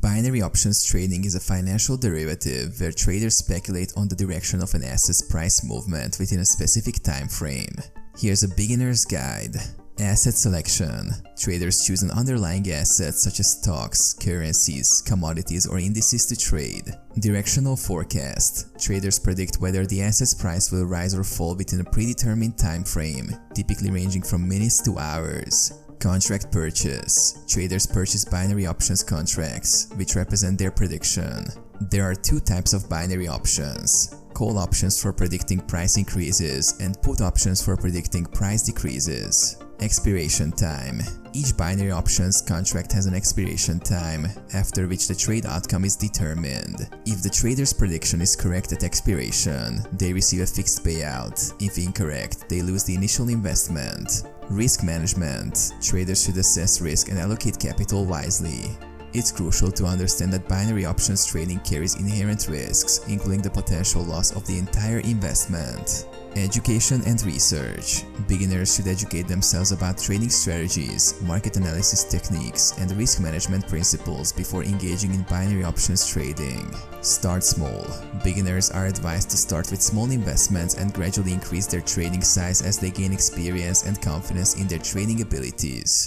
Binary options trading is a financial derivative where traders speculate on the direction of an asset's price movement within a specific time frame. Here's a beginner's guide. Asset selection. Traders choose an underlying asset such as stocks, currencies, commodities, or indices to trade. Directional forecast. Traders predict whether the asset's price will rise or fall within a predetermined time frame, typically ranging from minutes to hours. Contract purchase. Traders purchase binary options contracts, which represent their prediction. There are two types of binary options: call options for predicting price increases and put options for predicting price decreases. Expiration time. Each binary options contract has an expiration time, after which the trade outcome is determined. If the trader's prediction is correct at expiration, they receive a fixed payout. If incorrect, they lose the initial investment. Risk management. Traders should assess risk and allocate capital wisely. It's crucial to understand that binary options trading carries inherent risks, including the potential loss of the entire investment. Education and research. Beginners should educate themselves about trading strategies, market analysis techniques, and risk management principles before engaging in binary options trading. Start small. Beginners are advised to start with small investments and gradually increase their trading size as they gain experience and confidence in their trading abilities.